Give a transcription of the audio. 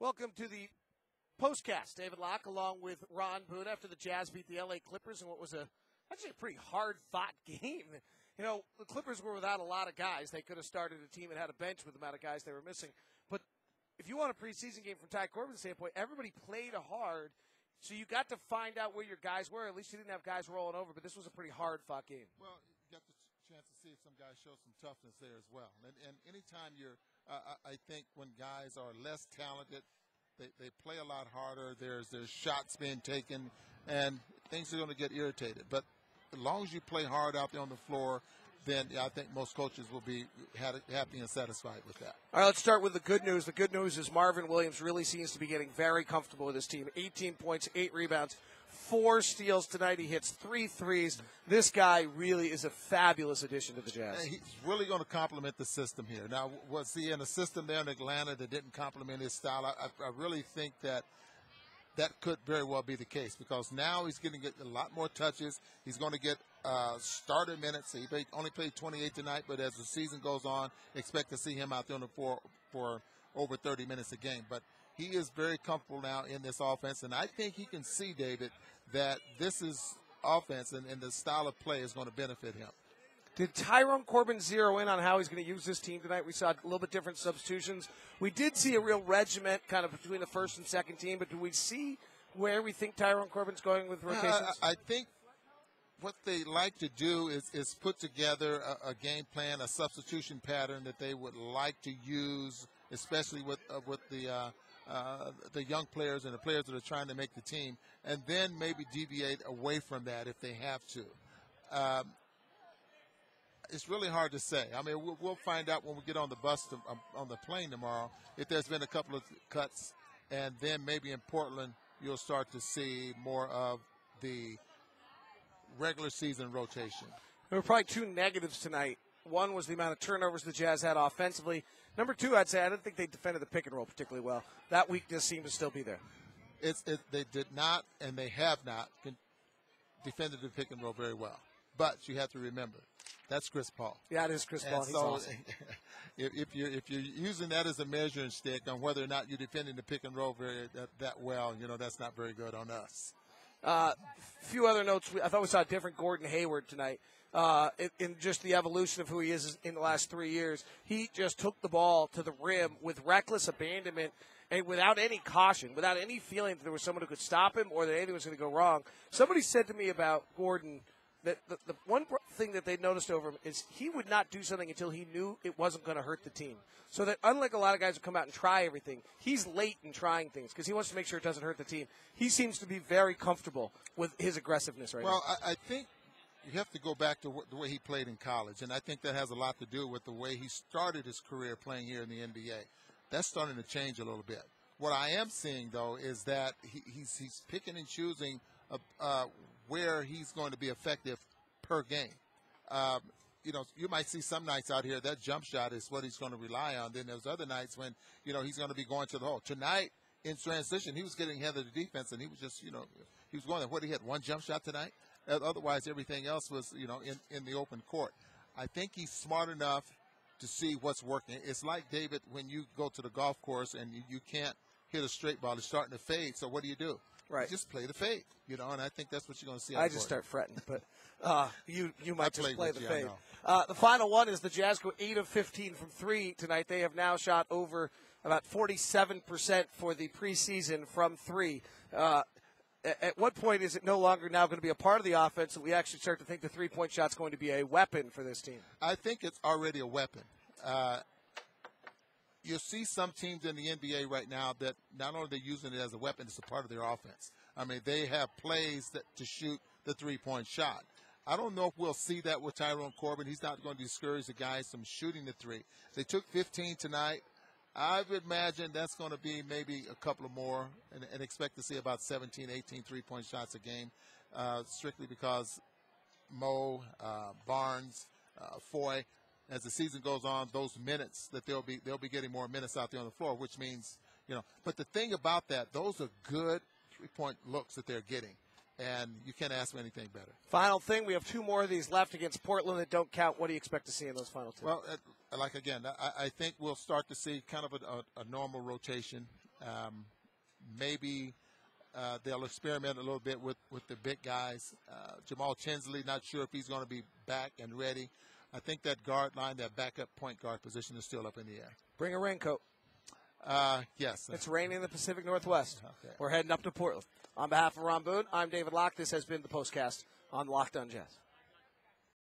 Welcome to the POSTCAST. David Locke along with Ron Boone after the Jazz beat the LA Clippers in what was actually a pretty hard-fought game. You know, the Clippers were without a lot of guys. They could have started a team and had a bench with the amount of guys they were missing. But if you want a preseason game from Ty Corbin's standpoint, everybody played hard, so you got to find out where your guys were. At least you didn't have guys rolling over, but this was a pretty hard-fought game. Well, you got the chance to see if some guys show some toughness there as well. And anytime you're I think when guys are less talented, they play a lot harder. There's shots being taken, and things are going to get irritated. But as long as you play hard out there on the floor, then I think most coaches will be happy and satisfied with that. All right, let's start with the good news. The good news is Marvin Williams really seems to be getting very comfortable with his team. 18 points, 8 rebounds, 4 steals tonight. He hits 3 threes. This guy really is a fabulous addition to the Jazz. He's really going to complement the system here. Now, was he in a system there in Atlanta that didn't complement his style? I really think that could very well be the case, because now he's going to get a lot more touches. He's going to get starter minutes. He only played 28 tonight, but as the season goes on, expect to see him out there on the floor for over 30 minutes a game. But he is very comfortable now in this offense, and I think he can see, David, that this is offense and the style of play is going to benefit him. Did Tyrone Corbin zero in on how he's going to use this team tonight? We saw a little bit different substitutions. We did see a real regiment kind of between the first and second team, but do we see where we think Tyrone Corbin's going with rotations? I think what they like to do is put together a game plan, a substitution pattern that they would like to use, especially with the young players and the players that are trying to make the team, and then maybe deviate away from that if they have to. It's really hard to say. I mean, we'll find out when we get on the bus on the plane tomorrow if there's been a couple of cuts, and then maybe in Portland you'll start to see more of the regular season rotation. There were probably 2 negatives tonight. One was the amount of turnovers the Jazz had offensively. Number 2, I'd say I didn't think they defended the pick and roll particularly well. That weakness seemed to still be there. They did not, and they have not defended the pick and roll very well. But you have to remember, that's Chris Paul. Yeah, it is Chris Paul. He's awesome. if you're using that as a measuring stick on whether or not you're defending the pick and roll that well, that's not very good on us. Few other notes. I thought we saw a different Gordon Hayward tonight. In just the evolution of who he is in the last 3 years, he just took the ball to the rim with reckless abandonment and without any caution, without any feeling that there was someone who could stop him or that anything was going to go wrong. Somebody said to me about Gordon that the one thing that they noticed over him is he would not do something until he knew it wasn't going to hurt the team. So that unlike a lot of guys who come out and try everything, he's late in trying things because he wants to make sure it doesn't hurt the team. He seems to be very comfortable with his aggressiveness right now. Well, I think you have to go back to the way he played in college, and I think that has a lot to do with the way he started his career playing here in the NBA. That's starting to change a little bit. What I am seeing, though, is that he's picking and choosing where he's going to be effective per game. You might see some nights out here that jump shot is what he's going to rely on. Then there's other nights when, he's going to be going to the hole. Tonight, in transition, he was getting ahead of the defense, and he was just, he was going there. What, he had 1 jump shot tonight? Otherwise, everything else was, in the open court. I think he's smart enough to see what's working. It's like, David, when you go to the golf course and you can't hit a straight ball. It's starting to fade, so what do? Right. You just play the fade, and I think that's what you're going to see. I just start fretting, but you might just play the fade. The final one is the Jazz go 8 of 15 from 3 tonight. They have now shot over about 47% for the preseason from 3. At what point is it no longer now going to be a part of the offense that we actually start to think the three-point shot's going to be a weapon for this team? I think it's already a weapon. You'll see some teams in the NBA right now that not only are they using it as a weapon, it's a part of their offense. I mean, they have plays to shoot the three-point shot. I don't know if we'll see that with Tyrone Corbin. He's not going to discourage the guys from shooting the three. They took 15 tonight. I would imagine that's going to be maybe a couple of more and expect to see about 17, 18 three-point shots a game, strictly because Mo, Barnes, Foy, as the season goes on, those minutes that they'll be getting more minutes out there on the floor, which means, but the thing about that, those are good three-point looks that they're getting, and you can't ask for anything better. Final thing, we have 2 more of these left against Portland that don't count. What do you expect to see in those final 2? Well, I think we'll start to see kind of a normal rotation. Maybe they'll experiment a little bit with the big guys. Jamal Tinsley, not sure if he's going to be back and ready. I think that guard line, that backup point guard position is still up in the air. Bring a raincoat. Yes. It's raining in the Pacific Northwest. Okay. We're heading up to Portland. On behalf of Ron Boone, I'm David Locke. This has been the Postcast on Locked on Jazz.